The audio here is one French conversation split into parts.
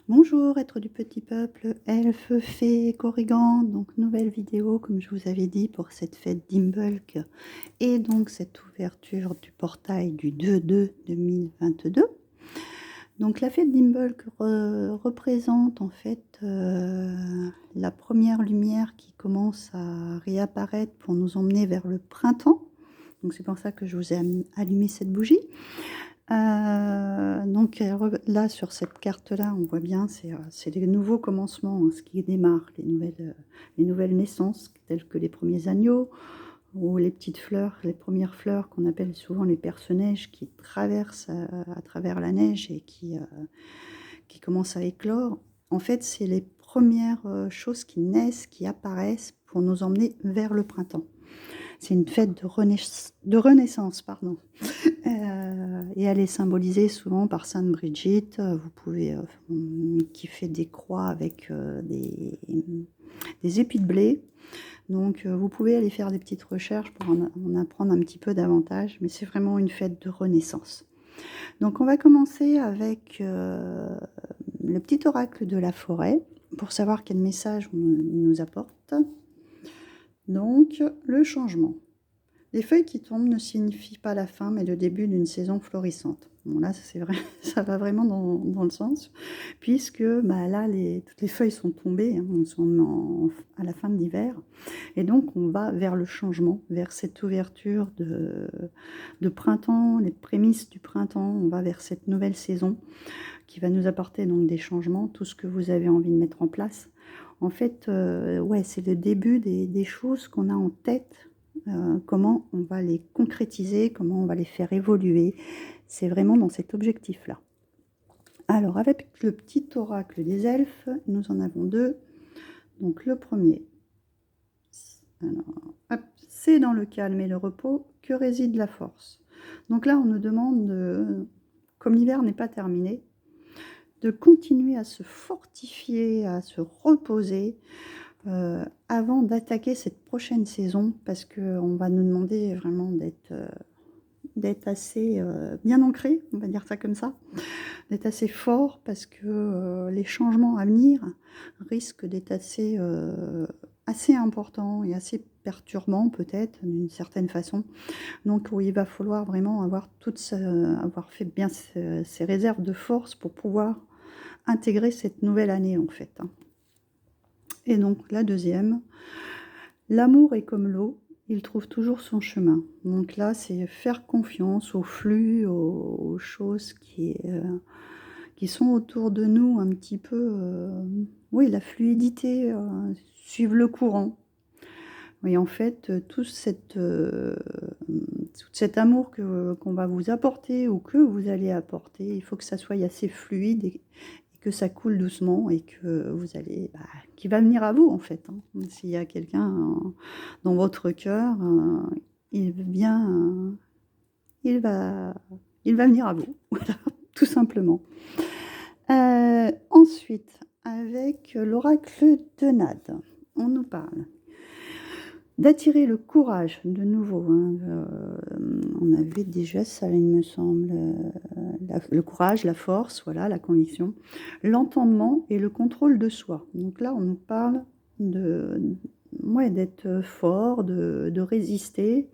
Bonjour, être du petit peuple, elfes, fées, corrigans, donc nouvelle vidéo comme je vous avais dit pour cette fête d'Imbolc et donc cette ouverture du portail du 2/2 2022. Donc la fête d'Imbolc représente en fait la première lumière qui commence à réapparaître pour nous emmener vers le printemps. Donc c'est pour ça que je vous ai allumé cette bougie. Donc là, sur cette carte-là, on voit bien, c'est les nouveaux commencements, hein, ce qui démarre, les nouvelles naissances, telles que les premiers agneaux, ou les petites fleurs, les premières fleurs qu'on appelle souvent les perce-neige, qui traversent à travers la neige et qui commencent à éclore. En fait, c'est les premières choses qui naissent, qui apparaissent pour nous emmener vers le printemps. C'est une fête de renaissance, pardon. Et elle est symbolisée souvent par Sainte Brigitte. Vous pouvez qui fait des croix avec des épis de blé. Donc vous pouvez aller faire des petites recherches pour en apprendre un petit peu davantage. Mais c'est vraiment une fête de renaissance. Donc on va commencer avec le petit oracle de la forêt pour savoir quel message on nous apporte. Donc le changement. Les feuilles qui tombent ne signifient pas la fin, mais le début d'une saison florissante. Bon, là, c'est vrai, ça va vraiment dans le sens, puisque bah, là, toutes les feuilles sont tombées, hein, on sont à la fin de l'hiver, et donc on va vers le changement, vers cette ouverture de printemps, les prémices du printemps, on va vers cette nouvelle saison qui va nous apporter donc des changements, tout ce que vous avez envie de mettre en place. En fait, ouais, c'est le début des choses qu'on a en tête. Comment on va les concrétiser, comment on va les faire évoluer. C'est vraiment dans cet objectif-là. Alors, avec le petit oracle des elfes, nous en avons deux. Donc, le premier, c'est dans le calme et le repos que réside la force. Donc là, on nous demande, comme l'hiver n'est pas terminé, de continuer à se fortifier, à se reposer, avant d'attaquer cette prochaine saison, parce qu'on va nous demander vraiment d'être assez bien ancré, on va dire ça comme ça, d'être assez fort, parce que les changements à venir risquent d'être assez importants et assez perturbants peut-être d'une certaine façon. Donc où il va falloir vraiment avoir fait bien ses réserves de force pour pouvoir intégrer cette nouvelle année en fait. Et donc la deuxième, l'amour est comme l'eau, il trouve toujours son chemin. Donc là, c'est faire confiance au flux, aux choses qui sont autour de nous un petit peu. Oui, la fluidité, suivre le courant. Oui, en fait, tout cet amour qu'on va vous apporter ou que vous allez apporter, il faut que ça soit assez fluide et que ça coule doucement et que vous allez, qui va venir à vous en fait. Hein. S'il y a quelqu'un dans votre cœur, il va venir à vous, voilà, tout simplement. Ensuite, avec l'oracle de Nade, on nous parle d'attirer le courage de nouveau. Hein, on avait déjà ça, il me semble. Le courage, la force, voilà, la conviction, l'entendement et le contrôle de soi. Donc là, on nous parle d'être fort, de résister.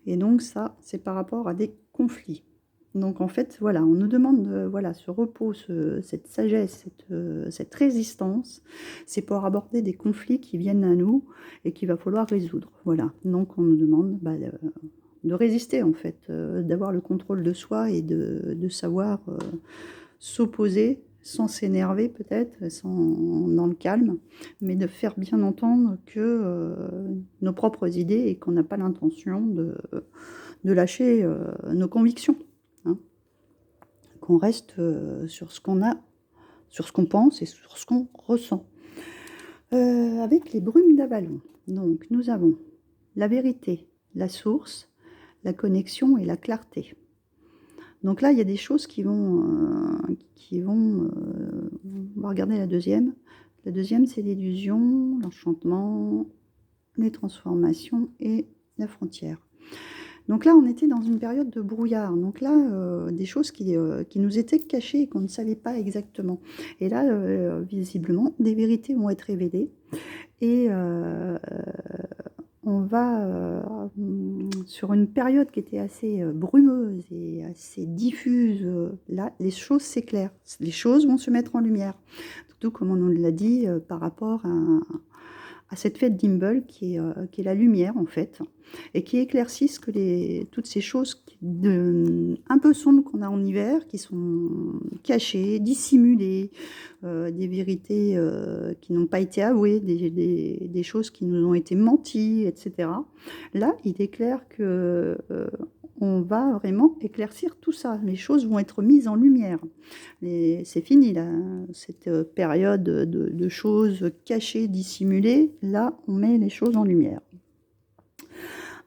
Et donc ça, c'est par rapport à des conflits. Donc en fait, voilà, on nous demande ce repos, cette sagesse, cette résistance, c'est pour aborder des conflits qui viennent à nous et qu'il va falloir résoudre. Voilà, donc on nous demande de résister en fait, d'avoir le contrôle de soi et de savoir s'opposer sans s'énerver peut-être, dans le calme, mais de faire bien entendre que nos propres idées et qu'on n'a pas l'intention de lâcher nos convictions. Hein, qu'on reste sur ce qu'on a, sur ce qu'on pense et sur ce qu'on ressent. Avec les brumes d'Avalon, donc nous avons la vérité, la source, la connexion et la clarté. Donc là, il y a des choses qui vont on va regarder la deuxième. La deuxième, c'est l'illusion, l'enchantement, les transformations et la frontière. Donc là, on était dans une période de brouillard. Donc là, des choses qui nous étaient cachées et qu'on ne savait pas exactement. Et là, visiblement, des vérités vont être révélées. Et on va sur une période qui était assez brumeuse et assez diffuse. Là, les choses s'éclairent. Les choses vont se mettre en lumière. Surtout, comme on nous l'a dit, par rapport à cette fête d'Imbolc qui est la lumière en fait, et qui éclaircissent toutes ces choses un peu sombres qu'on a en hiver, qui sont cachées, dissimulées, des vérités qui n'ont pas été avouées, des choses qui nous ont été menties, etc. Là, il est clair que on va vraiment éclaircir tout ça. Les choses vont être mises en lumière. C'est fini, là, cette période de choses cachées, dissimulées. Là, on met les choses en lumière.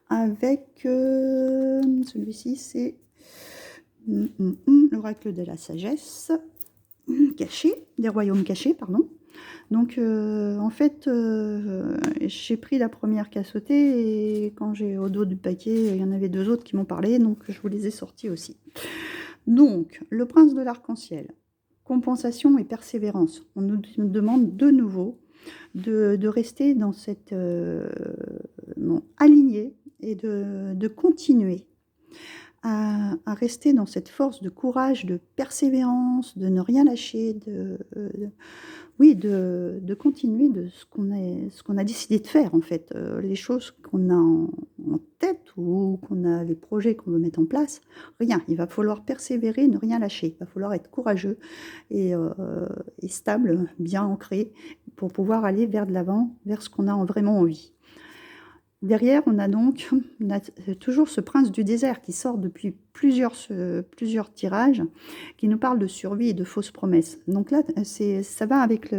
Avec celui-ci, c'est l'oracle de la sagesse caché, des royaumes cachés, pardon. Donc, en fait, j'ai pris la première qui a sauté, et quand j'ai au dos du paquet, il y en avait 2 autres qui m'ont parlé, donc je vous les ai sortis aussi. Donc, le prince de l'arc-en-ciel, compensation et persévérance. On nous demande de nouveau de rester dans cette alignée et de continuer à rester dans cette force de courage, de persévérance, de ne rien lâcher, de continuer de ce qu'on a décidé de faire en fait, les choses qu'on a en tête ou les projets qu'on veut mettre en place, rien. Il va falloir persévérer, ne rien lâcher. Il va falloir être courageux et stable, bien ancré pour pouvoir aller vers de l'avant, vers ce qu'on a vraiment envie. Derrière, on a toujours ce prince du désert qui sort depuis plusieurs tirages, qui nous parle de survie et de fausses promesses. Donc là, ça va avec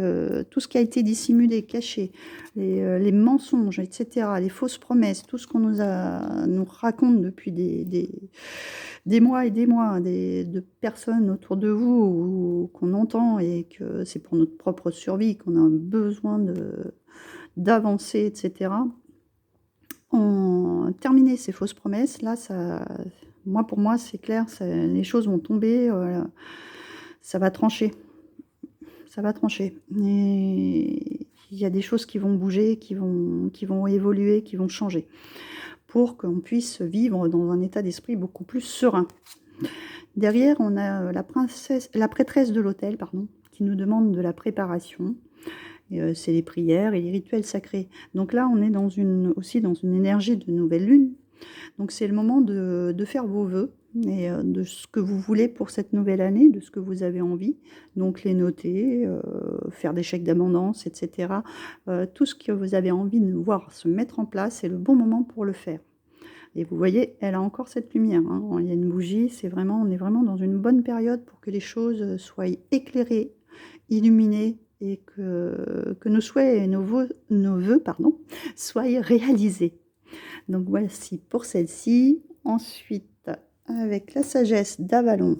tout ce qui a été dissimulé, caché, les mensonges, etc., les fausses promesses, tout ce qu'on nous raconte depuis des mois et des mois, de personnes autour de vous qu'on entend et que c'est pour notre propre survie qu'on a besoin d'avancer, etc. Terminer ces fausses promesses, là, pour moi, c'est clair, les choses vont tomber, ça va trancher. Ça va trancher. Et il y a des choses qui vont bouger, qui vont évoluer, qui vont changer, pour qu'on puisse vivre dans un état d'esprit beaucoup plus serein. Derrière, on a la prêtresse de l'autel, qui nous demande de la préparation. C'est les prières et les rituels sacrés. Donc là, on est aussi dans une énergie de nouvelle lune. Donc c'est le moment de faire vos vœux et de ce que vous voulez pour cette nouvelle année, de ce que vous avez envie. Donc les noter, faire des chèques d'abondance, etc. Tout ce que vous avez envie de voir se mettre en place, c'est le bon moment pour le faire. Et vous voyez, elle a encore cette lumière. Il y a une bougie, on est vraiment dans une bonne période pour que les choses soient éclairées, illuminées, et que nos souhaits et nos vœux soient réalisés. Donc voici pour celle-ci. Ensuite, avec la sagesse d'Avalon,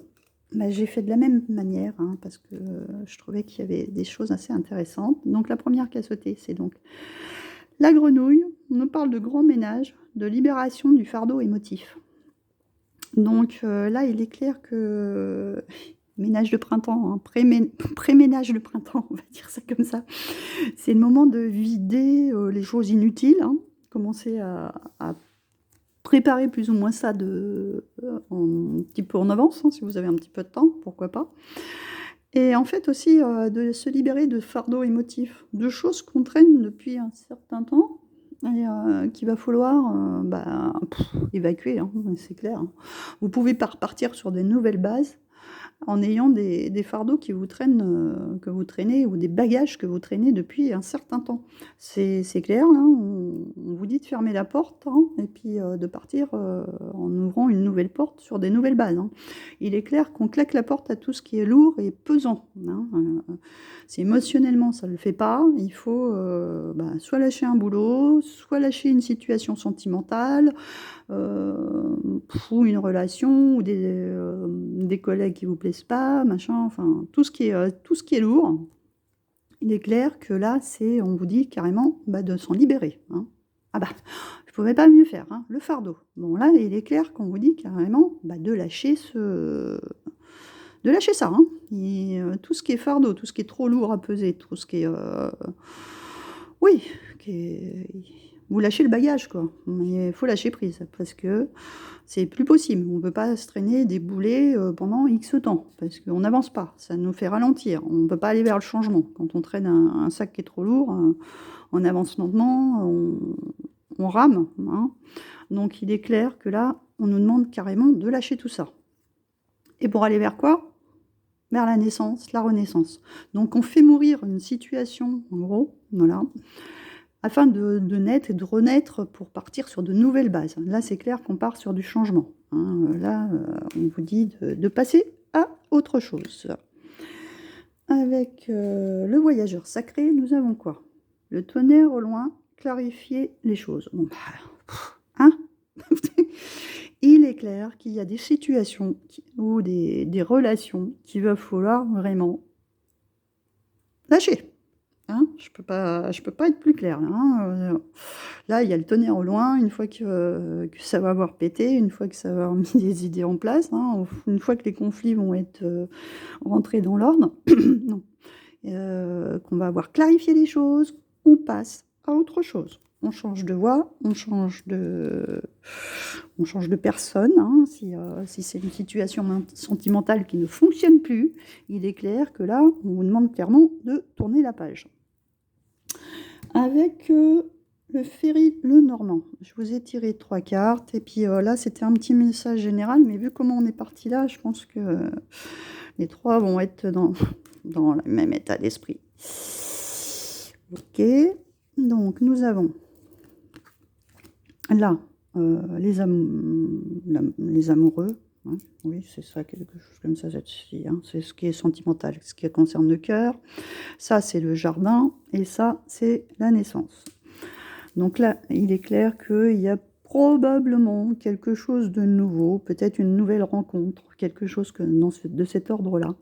j'ai fait de la même manière, parce que je trouvais qu'il y avait des choses assez intéressantes. Donc la première qui a sauté, c'est donc la grenouille. On nous parle de grand ménage, de libération du fardeau émotif. Donc là, il est clair que... ménage de printemps, pré-ménage de printemps, on va dire ça comme ça. C'est le moment de vider les choses inutiles, commencer à préparer plus ou moins ça un petit peu en avance, si vous avez un petit peu de temps, pourquoi pas. Et en fait aussi de se libérer de fardeaux émotifs, de choses qu'on traîne depuis un certain temps et qu'il va falloir évacuer, c'est clair. Vous pouvez pas repartir sur des nouvelles bases en ayant des fardeaux que vous traînez, ou des bagages que vous traînez depuis un certain temps. C'est clair, là, on vous dit de fermer la porte, et puis de partir en ouvrant une nouvelle porte sur des nouvelles bases. Il est clair qu'on claque la porte à tout ce qui est lourd et pesant. Si émotionnellement ça ne le fait pas, il faut soit lâcher un boulot, soit lâcher une situation sentimentale, ou une relation, ou des collègues qui vous plaisent pas, tout ce qui est lourd. Il est clair que là, on vous dit carrément de s'en libérer. pouvais pas mieux faire, hein, le fardeau. Bon là, il est clair qu'on vous dit carrément, bah, de lâcher ça, hein. Et tout ce qui est fardeau, tout ce qui est trop lourd à peser, tout ce qui est, oui, qui est vous lâchez le bagage, quoi. Mais il faut lâcher prise parce que c'est plus possible. On ne peut pas se traîner des boulets, pendant X temps parce qu'on n'avance pas. Ça nous fait ralentir. On ne peut pas aller vers le changement. Quand on traîne un sac qui est trop lourd, on avance lentement, on rame, hein. Donc il est clair que là, on nous demande carrément de lâcher tout ça. Et pour aller vers quoi? Vers la naissance, la renaissance. Donc on fait mourir une situation, en gros, voilà, afin de naître et de renaître pour partir sur de nouvelles bases. Là, c'est clair qu'on part sur du changement, hein. Là, on vous dit de passer à autre chose. Avec le voyageur sacré, nous avons quoi? Le tonnerre au loin, clarifier les choses. Bon, hein? Il est clair qu'il y a des situations ou des relations qu'il va falloir vraiment lâcher. Hein, je peux pas être plus claire là, hein, là, il y a le tonnerre au loin, une fois que ça va avoir pété, une fois que ça va avoir mis des idées en place, hein, une fois que les conflits vont être, rentrés dans l'ordre, non, qu'on va avoir clarifié les choses, on passe à autre chose. On change de voie, on change de personne, hein, si c'est une situation sentimentale qui ne fonctionne plus, il est clair que là, on vous demande clairement de tourner la page. Avec le Ferry Lenormand, je vous ai tiré 3 cartes et puis là c'était un petit message général, mais vu comment on est parti là, je pense que les 3 vont être dans le même état d'esprit. Ok, donc nous avons là les amoureux, hein, oui c'est ça, quelque chose comme ça, hein, c'est ce qui est sentimental, ce qui concerne le cœur. Ça, c'est le jardin et ça, c'est la naissance. Donc là, il est clair qu'il y a probablement quelque chose de nouveau, peut-être une nouvelle rencontre, quelque chose de cet ordre-là,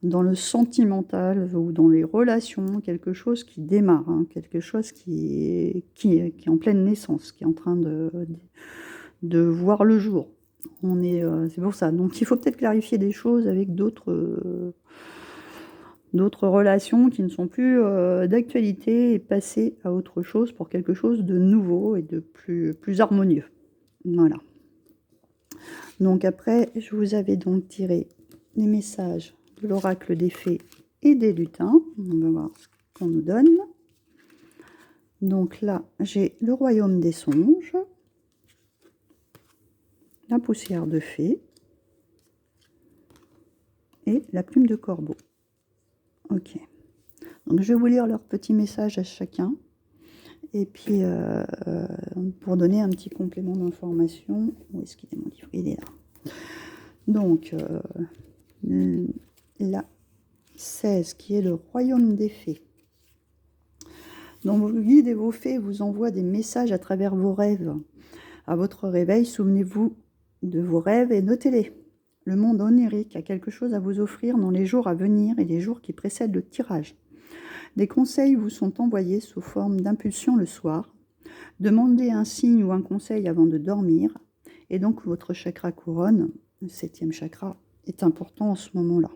dans le sentimental ou dans les relations, quelque chose qui démarre, hein, quelque chose qui est en pleine naissance, qui est en train de voir le jour. C'est pour ça. Donc il faut peut-être clarifier des choses avec d'autres relations qui ne sont plus d'actualité et passer à autre chose pour quelque chose de nouveau et de plus harmonieux. Voilà. Donc après, je vous avais donc tiré les messages de l'oracle des fées et des lutins. On va voir ce qu'on nous donne. Donc là, j'ai le royaume des songes, la poussière de fée et la plume de corbeau. Ok. Donc je vais vous lire leurs petits messages à chacun. Et puis, pour donner un petit complément d'information, où est-ce qu'il est mon livre? Il est là. Donc, la 16, qui est le royaume des fées. Donc, vos guides et vos fées vous envoient des messages à travers vos rêves. À votre réveil, souvenez-vous de vos rêves et notez-les. Le monde onirique a quelque chose à vous offrir dans les jours à venir et les jours qui précèdent le tirage. Des conseils vous sont envoyés sous forme d'impulsion le soir. Demandez un signe ou un conseil avant de dormir. Et donc, votre chakra couronne, le 7e chakra, est important en ce moment-là.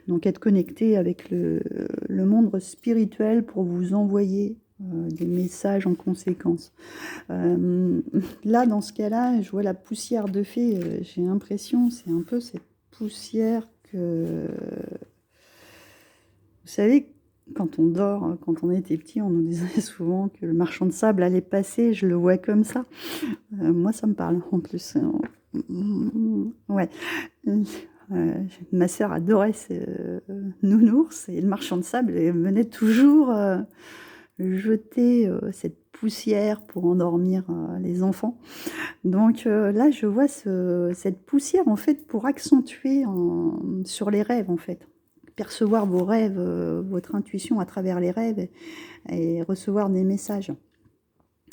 Donc, être connecté avec le monde spirituel pour vous envoyer des messages en conséquence. Là, dans ce cas-là, je vois la poussière de fée. J'ai l'impression, c'est un peu cette poussière que... Vous savez, quand on dort, quand on était petit, on nous disait souvent que le marchand de sable allait passer, je le vois comme ça. Moi, ça me parle en plus. Ouais. Ma sœur adorait ces nounours et le marchand de sable venait toujours jeter cette poussière pour endormir les enfants. Donc là, je vois cette poussière en fait pour accentuer sur les rêves en fait. Percevoir vos rêves, votre intuition à travers les rêves et recevoir des messages.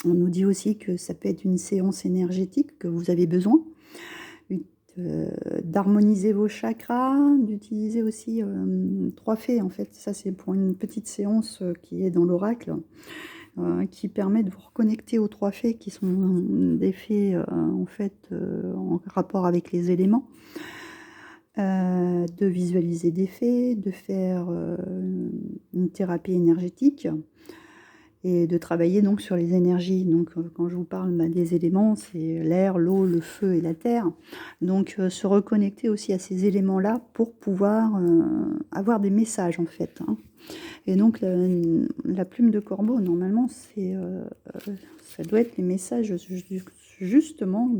On nous dit aussi que ça peut être une séance énergétique que vous avez besoin, d'harmoniser vos chakras, d'utiliser aussi 3 fées en fait. Ça c'est pour une petite séance qui est dans l'oracle. qui permet de vous reconnecter aux 3 fées qui sont des fées en fait en rapport avec les éléments, de visualiser des fées, de faire une thérapie énergétique et de travailler donc sur les énergies. Donc quand je vous parle des éléments, c'est l'air, l'eau, le feu et la terre. Donc se reconnecter aussi à ces éléments-là pour pouvoir avoir des messages en fait, hein. Et donc la plume de corbeau, normalement, ça doit être les messages justement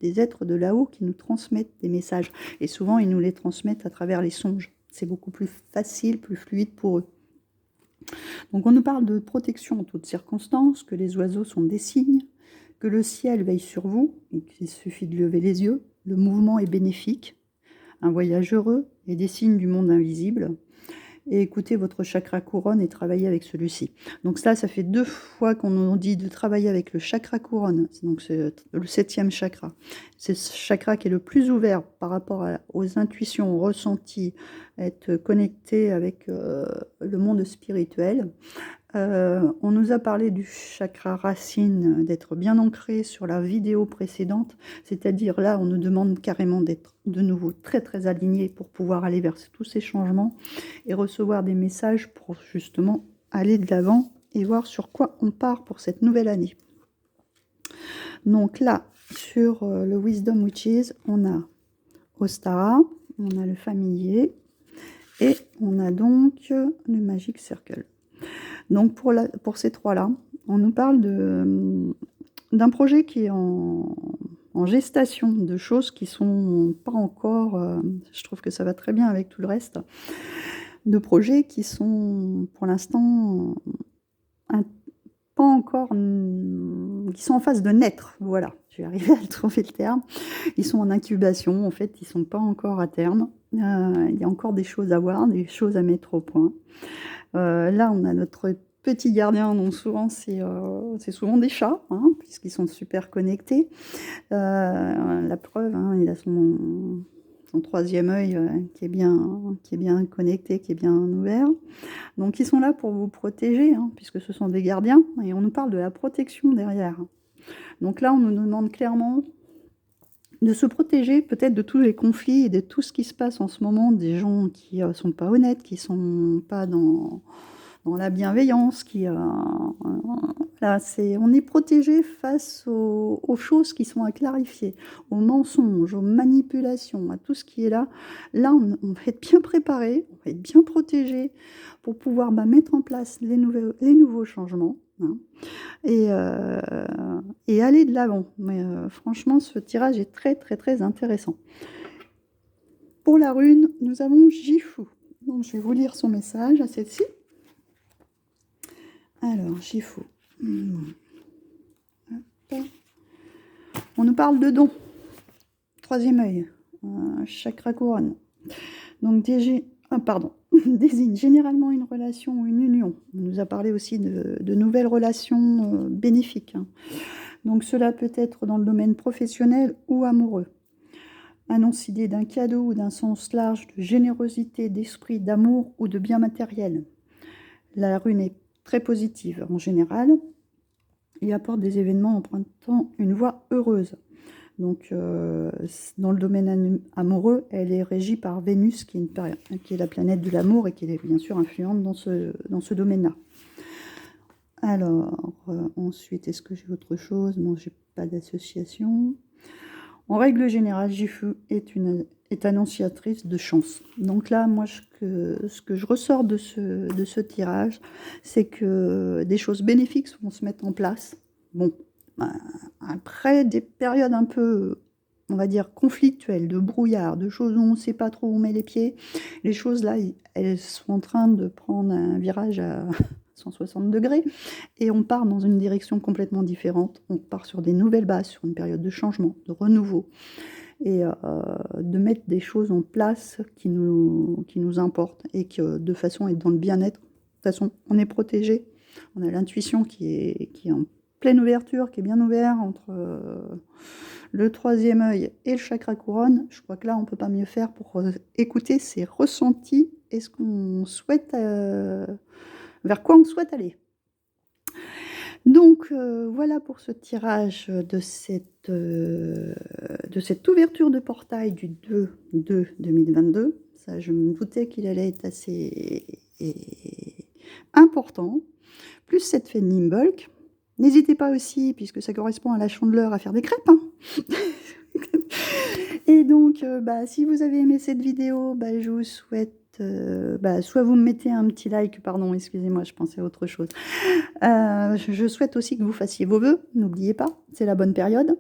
des êtres de là-haut qui nous transmettent des messages. Et souvent, ils nous les transmettent à travers les songes. C'est beaucoup plus facile, plus fluide pour eux. Donc on nous parle de protection en toutes circonstances, que les oiseaux sont des signes, que le ciel veille sur vous, et qu'il suffit de lever les yeux, le mouvement est bénéfique, un voyage heureux et des signes du monde invisible. Et écoutez votre chakra couronne et travaillez avec celui-ci. Donc ça fait 2 fois qu'on nous dit de travailler avec le chakra couronne. Donc c'est le 7e chakra. C'est ce chakra qui est le plus ouvert par rapport aux intuitions, aux ressentis, être connecté avec le monde spirituel. On nous a parlé du chakra racine, d'être bien ancré sur la vidéo précédente, c'est-à-dire là on nous demande carrément d'être de nouveau très très aligné pour pouvoir aller vers tous ces changements et recevoir des messages pour justement aller de l'avant et voir sur quoi on part pour cette nouvelle année. Donc là, sur le Wisdom Witches, on a Ostara, on a le familier et on a donc le Magic Circle. Donc pour ces 3-là, on nous parle d'un projet qui est en gestation, de choses qui sont pas encore, je trouve que ça va très bien avec tout le reste, de projets qui sont pour l'instant pas encore, qui sont en phase de naître, voilà, je vais arriver à trouver le terme. Ils sont en incubation, en fait, ils sont pas encore à terme. Il y a encore des choses à voir, des choses à mettre au point. Là, on a notre petit gardien, donc souvent c'est souvent des chats, hein, puisqu'ils sont super connectés. La preuve, hein, il a son 3e œil qui est bien connecté, qui est bien ouvert. Donc ils sont là pour vous protéger, hein, puisque ce sont des gardiens, et on nous parle de la protection derrière. Donc là, on nous demande clairement de se protéger peut-être de tous les conflits et de tout ce qui se passe en ce moment, des gens qui sont pas honnêtes, qui sont pas dans la bienveillance, là, on est protégé face aux choses qui sont à clarifier, aux mensonges, aux manipulations, à tout ce qui est là. Là, on va être bien préparé, on va être bien protégé pour pouvoir mettre en place les nouveaux changements, hein, et aller de l'avant. Mais franchement, ce tirage est très, très, très intéressant. Pour la rune, nous avons Gifu. Donc, je vais vous lire son message à celle-ci. Alors, Gifu. On nous parle de dons. 3e œil. Chakra couronne. Donc, désigne généralement une relation ou une union. On nous a parlé aussi de nouvelles relations bénéfiques, hein. Donc, cela peut être dans le domaine professionnel ou amoureux. Annonce idée d'un cadeau ou d'un sens large de générosité, d'esprit, d'amour ou de bien matériel. La rune est très positive en général et apporte des événements empruntant une voie heureuse. Donc, dans le domaine amoureux, elle est régie par Vénus, qui est la planète de l'amour et qui est bien sûr influente dans ce domaine-là. Alors, ensuite, est-ce que j'ai autre chose? Bon, j'ai pas d'association. En règle générale, Gifu est annonciatrice de chance. Donc là, moi, ce que je ressors de ce tirage, c'est que des choses bénéfiques vont se mettre en place. Bon, après des périodes un peu, on va dire, conflictuelles, de brouillard, de choses où on ne sait pas trop où on met les pieds, les choses là, elles sont en train de prendre un virage à 160 degrés et on part dans une direction complètement différente. On part sur des nouvelles bases, sur une période de changement, de renouveau et de mettre des choses en place qui nous importent et que de façon à être dans le bien-être. De toute façon, on est protégé, on a l'intuition qui est en pleine ouverture, qui est bien ouvert entre le 3e œil et le chakra couronne. Je crois que là, on ne peut pas mieux faire pour écouter ses ressentis et ce qu'on souhaite, vers quoi on souhaite aller. Donc voilà pour ce tirage de cette ouverture de portail du 2/2/2022. Ça, je me doutais qu'il allait être assez important. Plus cette fée de Nimbolc. N'hésitez pas aussi, puisque ça correspond à la Chandeleur, à faire des crêpes, hein. Et donc, si vous avez aimé cette vidéo, je vous souhaite, soit vous me mettez un petit like, pardon, excusez-moi, je pensais à autre chose. Je souhaite aussi que vous fassiez vos vœux, n'oubliez pas, c'est la bonne période.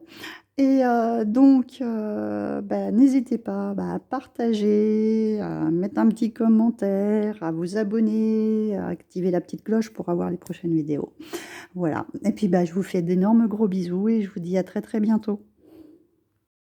Et donc, n'hésitez pas à partager, à mettre un petit commentaire, à vous abonner, à activer la petite cloche pour avoir les prochaines vidéos. Voilà, et puis je vous fais d'énormes gros bisous et je vous dis à très très bientôt.